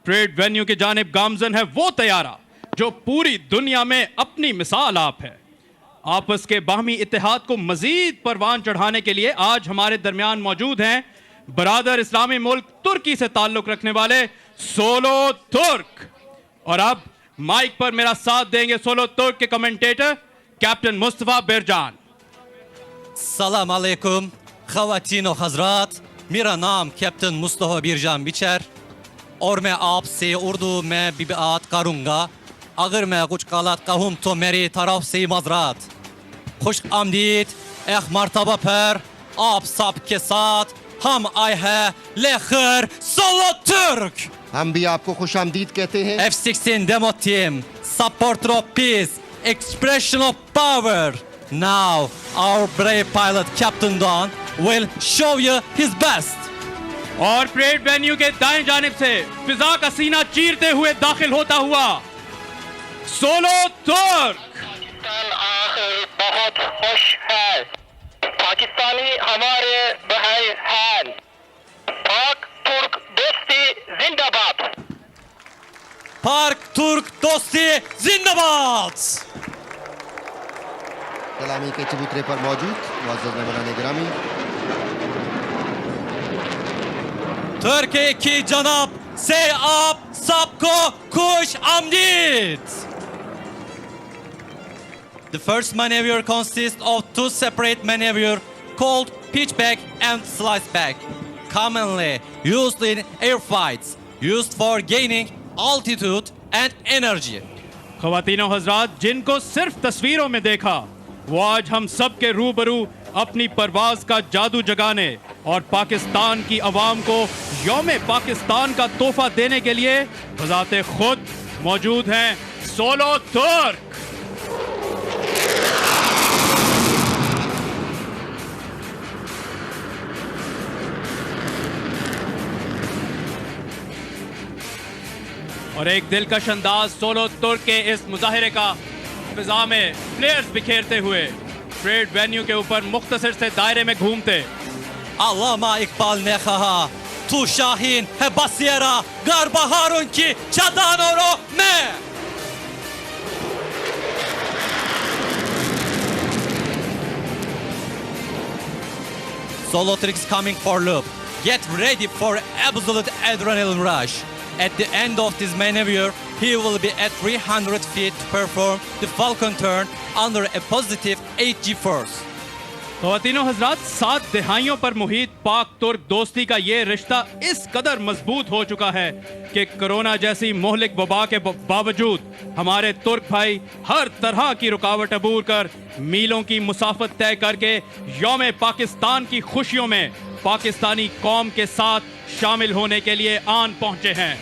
Parade venue की जानिब गामजन है वो तैयारा जो पूरी दुनिया में अपनी मिसाल आप है। आपस के बाहमी इत्तेहाद को मजीद परवान चढ़ाने के लिए आज हमारे दरमियान मौजूद हैं बरादर इस्लामी मुल्क तुर्की से ताल्लुक रखने वाले सोलो तुर्क। और अब माइक पर मेरा साथ देंगे सोलो तुर्क के कमेंटेटर कैप्टन मुस्तफा बिरजान। सलाम अलैकुम ख़वातीन और हज़रात, मेरा नाम कैप्टन मुस्तफा बिरजान बिचर और मैं आपसे उर्दू में भी बात करूँगा। अगर मैं कुछ गलत कहूँ तो मेरी तरफ से माज़रत। खुश आमदीद एक मरतबा पर आप सब के साथ हम आए हैं लेकर सोलो तुर्क। हम भी आपको खुश आमदीद कहते हैं। F-16 demo team, supporter of peace, expression of power. Now our brave pilot Captain Don will show you his best. और परेड वेन्यू के दाएं जानिब से फिजा का सीना चीरते हुए दाखिल होता हुआ सोलो तुर्क। पाकिस्तान आखिर बहुत खुश है। पाकिस्तानी हमारे भाई हैं। पाक तुर्क दोस्ती जिंदाबाद। पाक तुर्क दोस्ती जिंदाबाद। सलामी के चबूतरे पर मौजूद मुअज़्ज़ज़ मेहमानान गिरामी, तुर्की की जनाब से आप सबको खुश आमदीद। The first maneuver consists of two separate maneuvers called pitchback and sliceback, commonly used in air fights, used for gaining altitude and energy. ख़वातीनो हज़रात, जिनको सिर्फ तस्वीरों में देखा वो आज हम सब के रूबरू अपनी परवाज का जादू जगाने और पाकिस्तान की आवाम को यौम पाकिस्तान का तोहफा देने के लिए बज़ाते खुद मौजूद हैं सोलो तुर्क। और एक दिलकश अंदाज सोलो तुर्क के इस मुजाहिरे का फिजा में प्लेयर्स बिखेरते हुए परेड वेन्यू के ऊपर मुख्तसर से दायरे में घूमते। अल्लामा इकबाल ने कहा, तू शाहीन है बसेरा गर बहारों की चदानों में। Solo Turks coming for loop. Get ready for absolute adrenaline rush. At the end of this maneuver, he will be at 300 feet to perform the Falcon turn under a positive 8G force. ख़वातीनो हज़रात, 7 दहाइयों पर मुहित पाक तुर्क दोस्ती का ये रिश्ता इस कदर मजबूत हो चुका है कि कोरोना जैसी मोहलिक वबा के बावजूद हमारे तुर्क भाई हर तरह की रुकावट अबूर कर मीलों की मुसाफत तय करके यौम पाकिस्तान की खुशियों में पाकिस्तानी कौम के साथ शामिल होने के लिए आन पहुंचे हैं।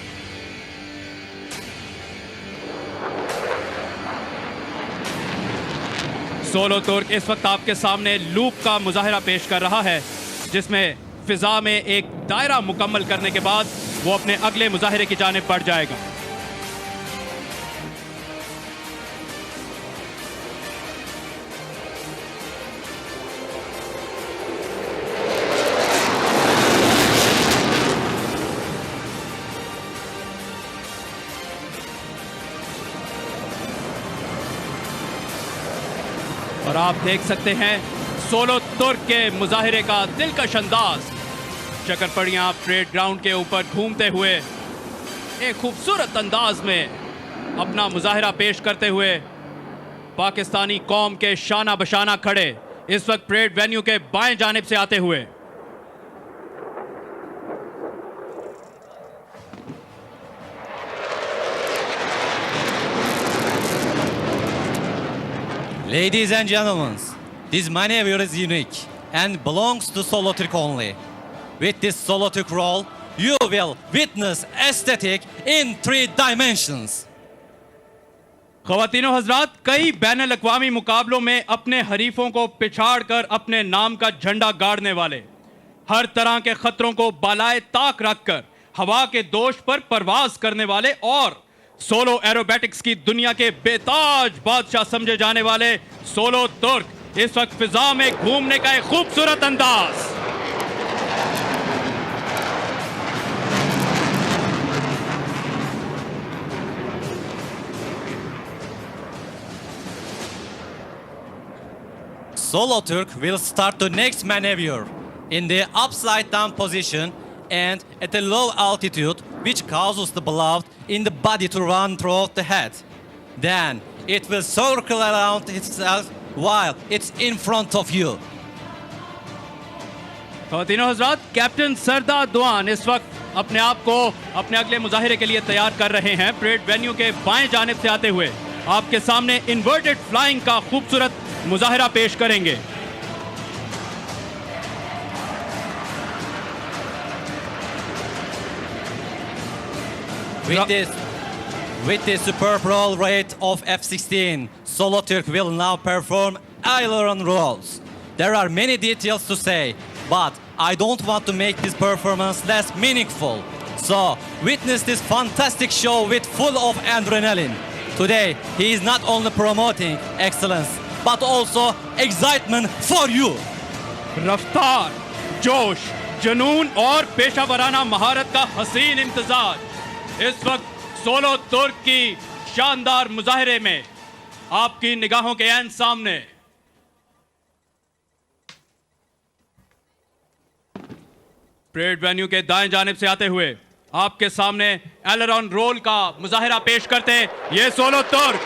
सोलो तुर्क इस वक्त आपके सामने लूप का मुजाहिरा पेश कर रहा है, जिसमें फिजा में एक दायरा मुकम्मल करने के बाद वो अपने अगले मुजाहिरे की जानिब बढ़ जाएगा। और आप देख सकते हैं सोलो तुर्क के मुजाहिरे का दिलकश अंदाज। चकरपड़ियाँ परेड ग्राउंड के ऊपर घूमते हुए एक खूबसूरत अंदाज में अपना मुजाहिरा पेश करते हुए पाकिस्तानी कौम के शाना बशाना खड़े इस वक्त परेड वेन्यू के बाएं जानिब से आते हुए। Ladies and gentlemen, this maneuver is unique and belongs to Solo Turk only. With this Solo Turk roll, you will witness aesthetic in 3 dimensions. ख़वातीनो हज़रात, कई बैनुल अक़वामी मुकाबलों में अपने हरीफों को पिछाड़ कर अपने नाम का झंडा गाड़ने वाले, हर तरह के खतरों को बालाए ताक रखकर हवा के दोष पर परवाज करने वाले और सोलो एरोबैटिक्स की दुनिया के बेताज बादशाह समझे जाने वाले सोलो तुर्क इस वक्त फिजा में घूमने का एक खूबसूरत अंदाज। Solo Turk will start the next maneuver in the upside down position and at a low altitude, which causes the blood in the body to run throughout the head. Then it will circle around itself while it's in front of you. ख़वातीनो Hazrat, captain सरदार दुआन इस वक्त अपने आप को अपने अगले मुजाहिरे के लिए तैयार कर रहे हैं। परेड वेन्यू के बाएं जानिब से आते हुए आपके सामने इन्वर्टेड फ्लाइंग का खूबसूरत मुजाहिरा पेश करेंगे। With the superb roll rate of F-16, Solo Turk will now perform aileron rolls. There are many details to say, but I don't want to make this performance less meaningful. So, witness this fantastic show with full of adrenaline. Today, he is not only promoting excellence, but also excitement for you. रफ्तार, जोश, जुनून और पेशावराना महारत का हसीन इम्तिजाज इस वक्त solo तुर्क की शानदार मुजाहिरे में आपकी निगाहों के ऐन सामने। परेड वेन्यू के दाएं जानिब से आते हुए आपके सामने एलेरॉन रोल का मुजाहिरा पेश करते ये सोलो तुर्क।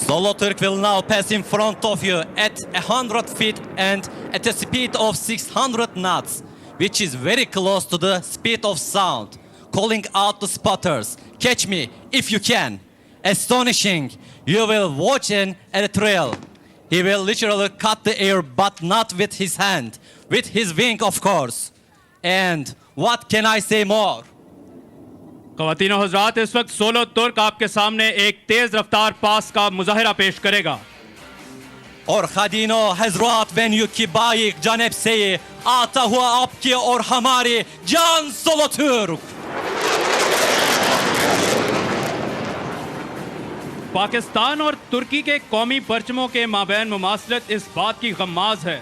Solo Turk will now pass in front of you at 100 feet and at a speed of 600 knots, which is very close to the speed of sound, calling out the spotters, "Catch me if you can." Astonishing, you will watch an trail. He will literally cut the air, but not with his hand, with his wing, of course. And what can I say more? ख़वातीनो हज़रात, इस वक्त solo तुर्क आपके सामने एक तेज रफ्तार पास का मुजाहिरा पेश करेगा। और खदीनो हजरात, वेन्यू की बाइक जानब से आता हुआ आपके और हमारे जान सोलो तुर्क। पाकिस्तान और तुर्की के कौमी परचमों के माबैन मुमासलत इस बात की गम्माज है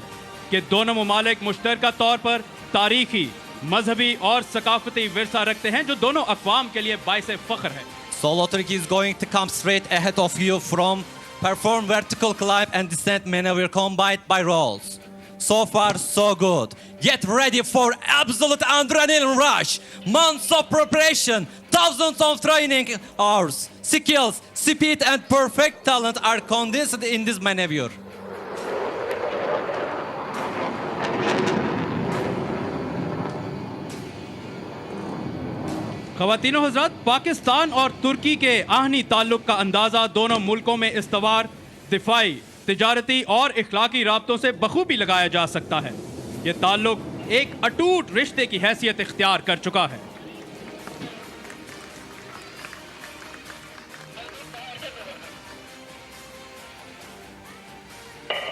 कि दोनों ममालिक मुश्तरका तौर पर तारीखी, मजहबी और सकाफती विरसा रखते हैं जो दोनों अक़वाम के लिए बाइसे फ़ख्र है। Solo Turk is going to come straight ahead of you from perform vertical climb and descent maneuver combined by rolls. So far, so good. Get ready for absolute adrenaline rush. Months of preparation, thousands of training hours, skills, speed and perfect talent are condensed in this maneuver. ख़वातीनो हज़रात, पाकिस्तान और तुर्की के आहनी ताल्लुक़ का अंदाज़ा दोनों मुल्कों में इस्तवार, दिफाई, तिजारती और इखलाकी राब्तों से बखूबी लगाया जा सकता है। ये ताल्लुक़ एक अटूट रिश्ते की हैसियत इख्तियार कर चुका है।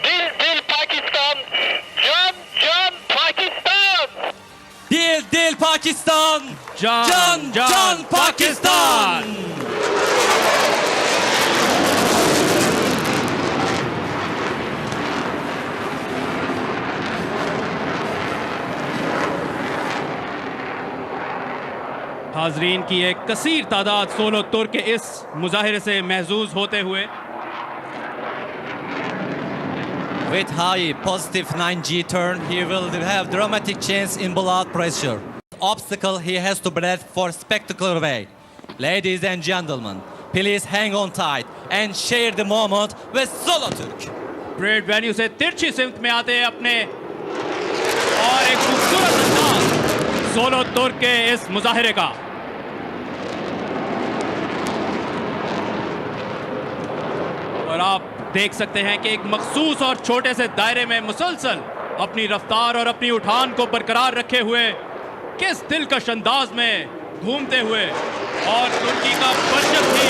दिल दिल पाकिस्तान, जान जान पाकिस्तान। Dil Dil Pakistan! जान जान पाकिस्तान। हाजरीन की एक कसीर तादाद सोलो तुर्क के इस मुजाहिरे से महजूज होते हुए With high positive 9G turn, he will have dramatic change in blood pressure. Obstacle he has to breathe for spectacular way. Ladies and gentlemen, please hang on tight and share the moment with Solo Turk. Parade venue से तिरछी सिमत में आते हैं अपने और एक खूबसूरत अंदाज सोलो तुर्क के इस मुजाहिरे का। और आप देख सकते हैं कि एक मखसूस और छोटे से दायरे में मुसलसल अपनी रफ्तार और अपनी उठान को बरकरार रखे हुए किस दिलकश अंदाज में घूमते हुए और तुर्की का परचम भी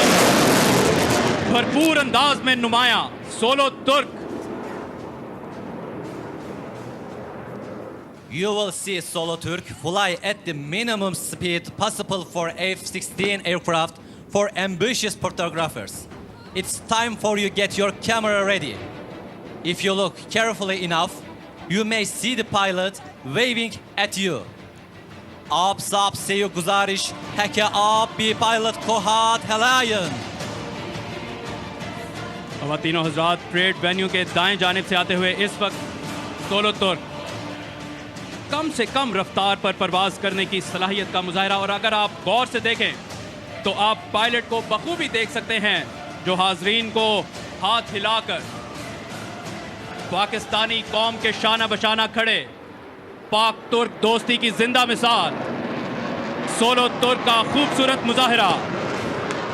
भरपूर अंदाज में नुमाया सोलो तुर्क। You will see Solo Turk fly at the minimum speed possible for F-16 aircraft for ambitious photographers. It's time for you get your camera ready. If you look carefully enough, you may see the pilot waving at you. आप सबसे ये गुजारिश है कि आप भी pilot को हाथ हिलाएं खवातीनों हजरात, परेड वेन्यू के दाएं जानिब से आते हुए इस वक्त सोलो तुर्क कम से कम रफ्तार पर परवाज करने की सलाहियत का मुजाहरा। और अगर आप गौर से देखें तो आप पायलट को बखूबी देख सकते हैं, जो हाजरीन को हाथ हिलाकर पाकिस्तानी कौम के शाना बशाना खड़े पाक तुर्क दोस्ती की जिंदा मिसाल सोलो तुर्क का खूबसूरत मुजाहरा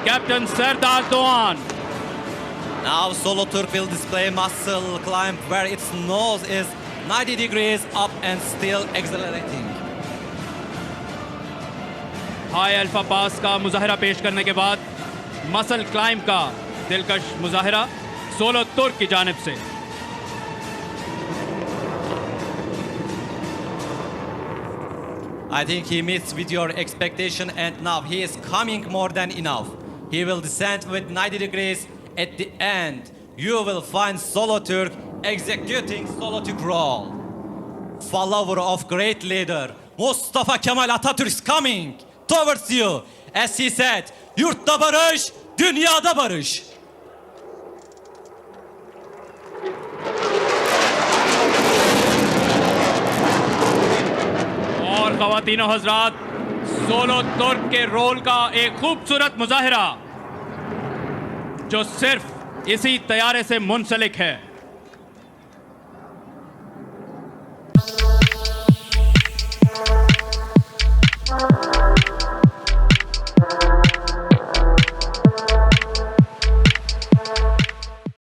captain Sardar दोआन। Now Solo Turk will display muscle climb where its nose is 90 degrees up and still accelerating. High alpha pass का मुजाहरा पेश करने के बाद मसल क्लाइंब का दिलकश मुजाहरा सोलो तुर्क की जानिब से। I think he meets with your expectation and now he is coming more than enough. He will descend with 90 degrees. At the end, you will find Solo Turk executing Solo Turk roll. Follower of great leader Mustafa Kemal Atatürk is coming towards you. As he said, yurtta barış, dünyada barış. और खवातीनों हजरात, solo तुर्क के role का एक खूबसूरत मुजाहरा जो सिर्फ इसी तैयारे से मुंसलिक है।